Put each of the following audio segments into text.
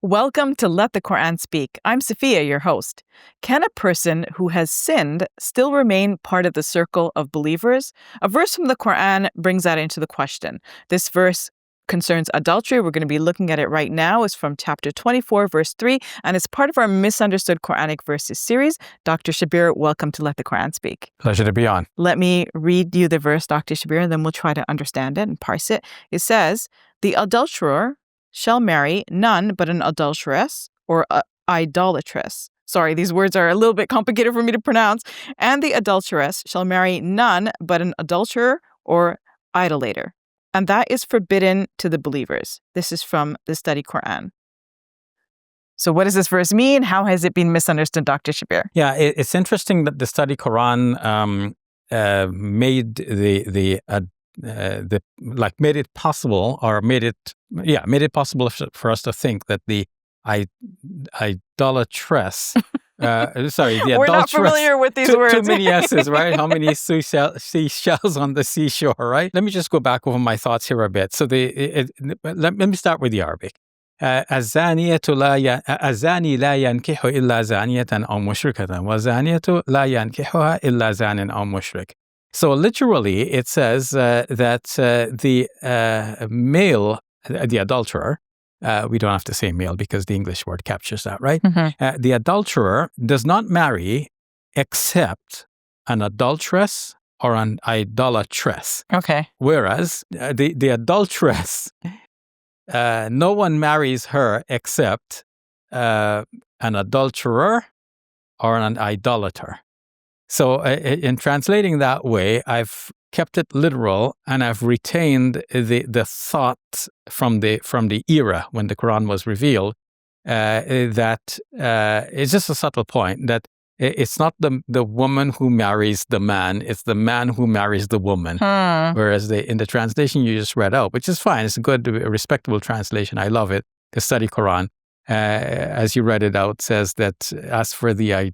Welcome to Let the Quran Speak. I'm Sophia, your host. Can a person who has sinned still remain part of the circle of believers? A verse from the Quran brings that into the question. This verse concerns adultery. We're going to be looking at it right now. It's from chapter 24, verse 3, and it's part of our Misunderstood Quranic Verses series. Dr. Shabir, welcome to Let the Quran Speak. Pleasure to be on. Let me read you the verse, Dr. Shabir, and then we'll try to understand it and parse it. It says, "The adulterer shall marry none but an adulteress or idolatress." Sorry, these words are a little bit complicated for me to pronounce. "And the adulteress shall marry none but an adulterer or idolater. And that is forbidden to the believers." This is from the Study Quran. So what does this verse mean? How has it been misunderstood, Dr. Shabir? Yeah, it's interesting that the Study Quran made made it possible, or made it possible for us to think that the idolatress. The We're not adulteress. familiar with these words. Too many S's, right? How many seashells on the seashore, right? Let me just go back over my thoughts here a bit. So let me start with the Arabic. الزاني لا ينكح إلا زانية أو مشركة والزانية لا ينكحها إلا زان أو مشرك. So literally, it says that the male, the adulterer, we don't have to say male because the English word captures that, right? Mm-hmm. The adulterer does not marry except an adulteress or an idolatress. Okay. Whereas the adulteress, no one marries her except an adulterer or an idolater. So in translating that way, I've kept it literal, and I've retained the thought from the era when the Quran was revealed, that it's just a subtle point that it's not the woman who marries the man, it's the man who marries the woman. Whereas in the translation you just read out, which is fine, it's a good, respectable translation, I love it, the Study Quran, as you read it out, says that as for the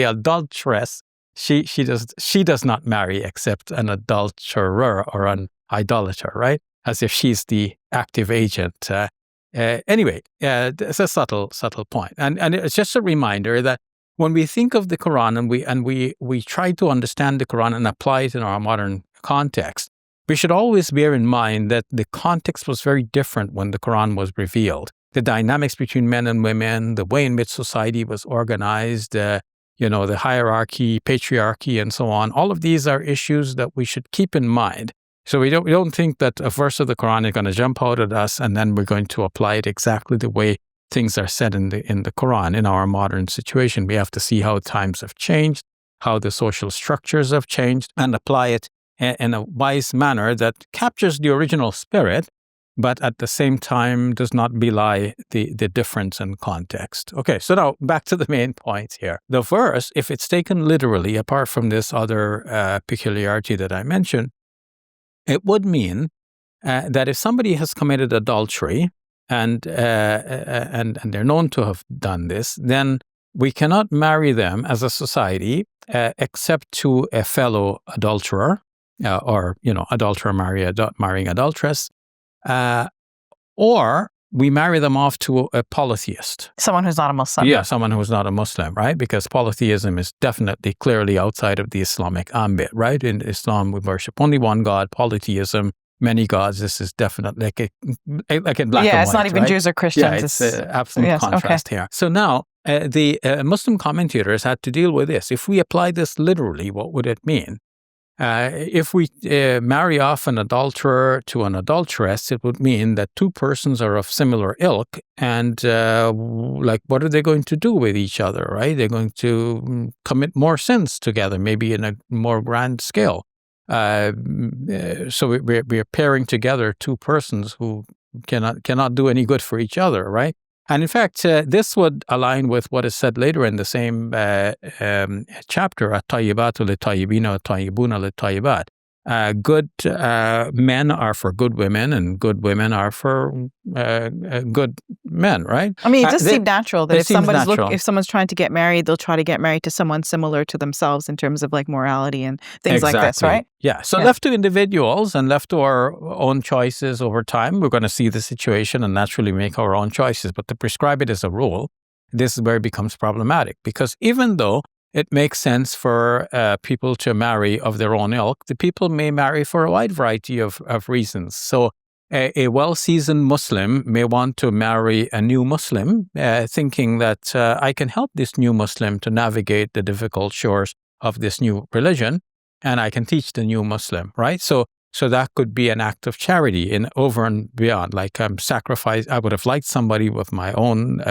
adulteress, she does not marry except an adulterer or an idolater, right? As if she's the active agent. Anyway, it's a subtle point, and it's just a reminder that when we think of the Quran and we try to understand the Quran and apply it in our modern context, we should always bear in mind that the context was very different when the Quran was revealed. The dynamics between men and women, the way in which society was organized, the hierarchy, patriarchy, and so on. All of these are issues that we should keep in mind. So we don't think that a verse of the Quran is going to jump out at us and then we're going to apply it exactly the way things are said in the Quran in our modern situation. We have to see how times have changed, how the social structures have changed, and apply it in a wise manner that captures the original spirit, but at the same time does not belie the difference in context. Okay, so now back to the main point here. The verse, if it's taken literally, apart from this other peculiarity that I mentioned, it would mean that if somebody has committed adultery and they're known to have done this, then we cannot marry them as a society except to a fellow adulterer, or adulterer marrying adulteress. Or we marry them off to a polytheist. Someone who's not a Muslim. Yeah, someone who's not a Muslim, right? Because polytheism is definitely clearly outside of the Islamic ambit, right? In Islam, we worship only one God. Polytheism, many gods. This is definitely like in black and white. Yeah, it's not even, right? Jews or Christians. Yeah, it's absolute contrast here. So now, the Muslim commentators had to deal with this. If we apply this literally, what would it mean? If we marry off an adulterer to an adulteress, it would mean that two persons are of similar ilk, and what are they going to do with each other, right? They're going to commit more sins together, maybe in a more grand scale. So we're pairing together two persons who cannot do any good for each other, right? And in fact, this would align with what is said later in the same chapter, at-tayyibatu lit-tayyibina wa-tayyibuna lit-tayyibat, Good men are for good women, and good women are for good men, right? I mean, it does seem natural that it seems natural. if someone's trying to get married, they'll try to get married to someone similar to themselves in terms of like morality and things like this, right? Yeah. So left to individuals and left to our own choices over time, we're going to see the situation and naturally make our own choices. But to prescribe it as a rule, this is where it becomes problematic, because even though it makes sense for people to marry of their own ilk, the people may marry for a wide variety of reasons. So a well-seasoned Muslim may want to marry a new Muslim, thinking that I can help this new Muslim to navigate the difficult shores of this new religion, and I can teach the new Muslim, right? So that could be an act of charity in over and beyond, like sacrifice. I would have liked somebody with my own,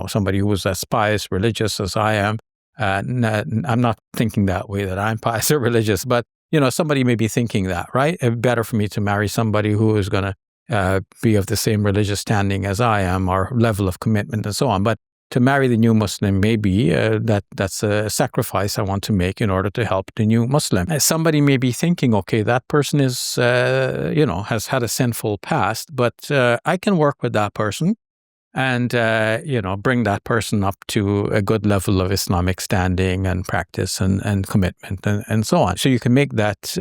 somebody who was as pious, religious as I am. I'm not thinking that way, that I'm pious or religious, but somebody may be thinking that, right? It's better for me to marry somebody who is going to be of the same religious standing as I am, or level of commitment and so on. But to marry the new Muslim, maybe that's a sacrifice I want to make in order to help the new Muslim. Somebody may be thinking, okay, that person is, has had a sinful past, but I can work with that person and, bring that person up to a good level of Islamic standing and practice and commitment and so on. So you can make that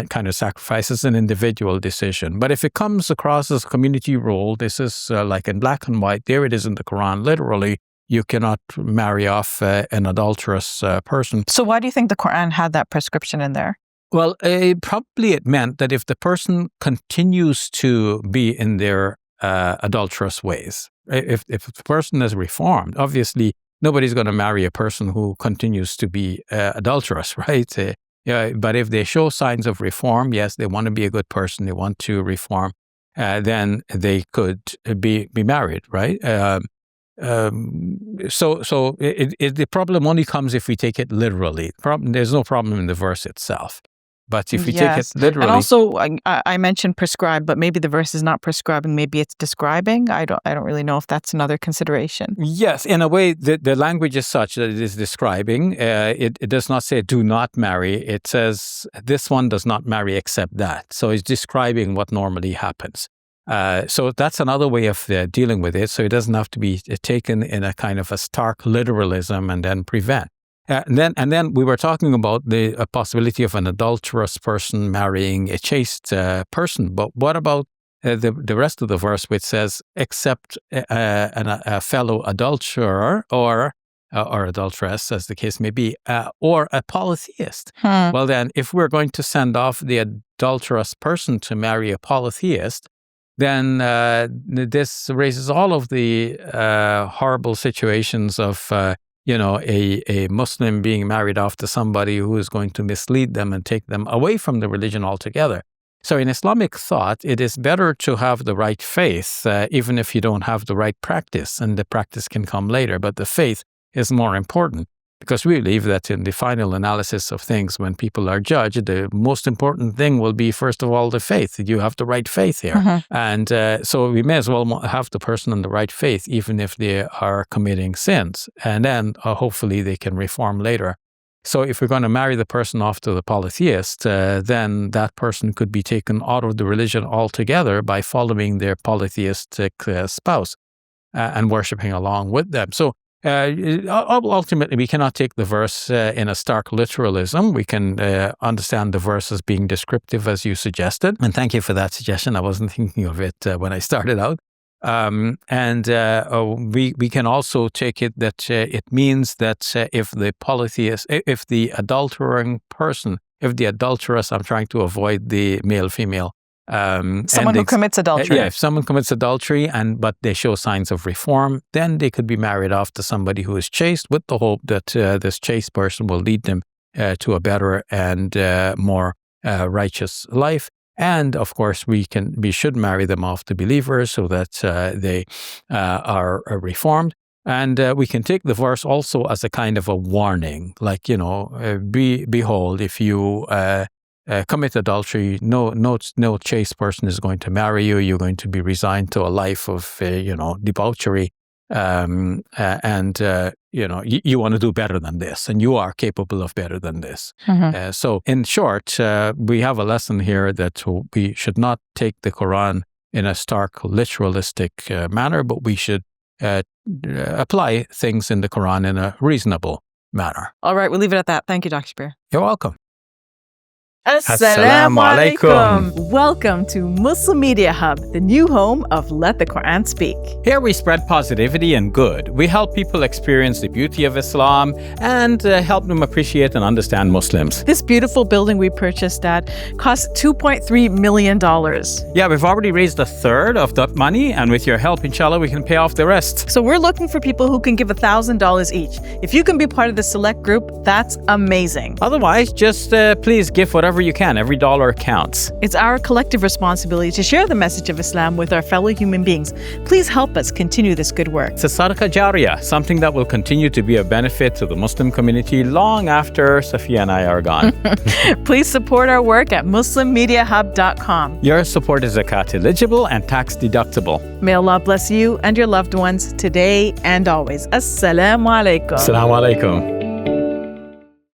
kind of sacrifice as an individual decision. But if it comes across as a community rule, this is like in black and white, there it is in the Quran, literally, you cannot marry off an adulterous person. So why do you think the Quran had that prescription in there? Well, probably it meant that if the person continues to be in their adulterous ways. If the person is reformed, obviously nobody's going to marry a person who continues to be adulterous, right? But if they show signs of reform, yes, they want to be a good person, they want to reform, then they could be married, right? So the problem only comes if we take it literally. There's no problem in the verse itself. But if we take it literally... And also, I mentioned prescribe, but maybe the verse is not prescribing, maybe it's describing. I don't really know if that's another consideration. Yes, in a way, the language is such that it is describing. It does not say do not marry. It says this one does not marry except that. So it's describing what normally happens. So that's another way of dealing with it. So it doesn't have to be taken in a kind of a stark literalism and then prevent. And then we were talking about the possibility of an adulterous person marrying a chaste person. But what about the rest of the verse, which says, except a fellow adulterer or adulteress, as the case may be, or a polytheist? Well, then, if we're going to send off the adulterous person to marry a polytheist, then this raises all of the horrible situations of a Muslim being married off to somebody who is going to mislead them and take them away from the religion altogether. So in Islamic thought, it is better to have the right faith, even if you don't have the right practice, and the practice can come later. But the faith is more important, because we believe that in the final analysis of things, when people are judged, the most important thing will be, first of all, the faith. You have the right faith here. Mm-hmm. And so we may as well have the person in the right faith, even if they are committing sins. And then hopefully they can reform later. So if we're going to marry the person off to the polytheist, then that person could be taken out of the religion altogether by following their polytheistic spouse and worshiping along with them. So ultimately, we cannot take the verse in a stark literalism. We can understand the verse as being descriptive, as you suggested. And thank you for that suggestion. I wasn't thinking of it when I started out. We can also take it that it means that if the polytheist, if the adultering person, if the adulteress, I'm trying to avoid the male-female, someone who commits adultery. If someone commits adultery but they show signs of reform, then they could be married off to somebody who is chaste, with the hope that this chaste person will lead them to a better and more righteous life. And of course, we should marry them off to believers so that they are reformed. And we can take the verse also as a kind of a warning, like, behold, if you commit adultery, no chaste person is going to marry you. You're going to be resigned to a life of, debauchery. you want to do better than this, and you are capable of better than this. So in short, we have a lesson here that we should not take the Quran in a stark literalistic manner, but we should apply things in the Quran in a reasonable manner. All right, we'll leave it at that. Thank you, Dr. Shabir. You're welcome. Assalamu alaikum. Welcome to Muslim Media Hub, the new home of Let the Quran Speak. Here we spread positivity and good. We help people experience the beauty of Islam and help them appreciate and understand Muslims. This beautiful building we purchased, Dad, cost $2.3 million. Yeah, we've already raised a third of that money, and with your help, inshallah, we can pay off the rest. So we're looking for people who can give $1,000 each. If you can be part of the select group, that's amazing. Otherwise, just please give whatever you can. Every dollar counts. It's our collective responsibility to share the message of Islam with our fellow human beings. Please help us continue this good work. It's a sadaqah jariyah, something that will continue to be a benefit to the Muslim community long after Safiya and I are gone. Please support our work at muslimmediahub.com. Your support is zakat eligible and tax deductible. May Allah bless you and your loved ones today and always. Assalamu alaikum. Assalamu alaikum.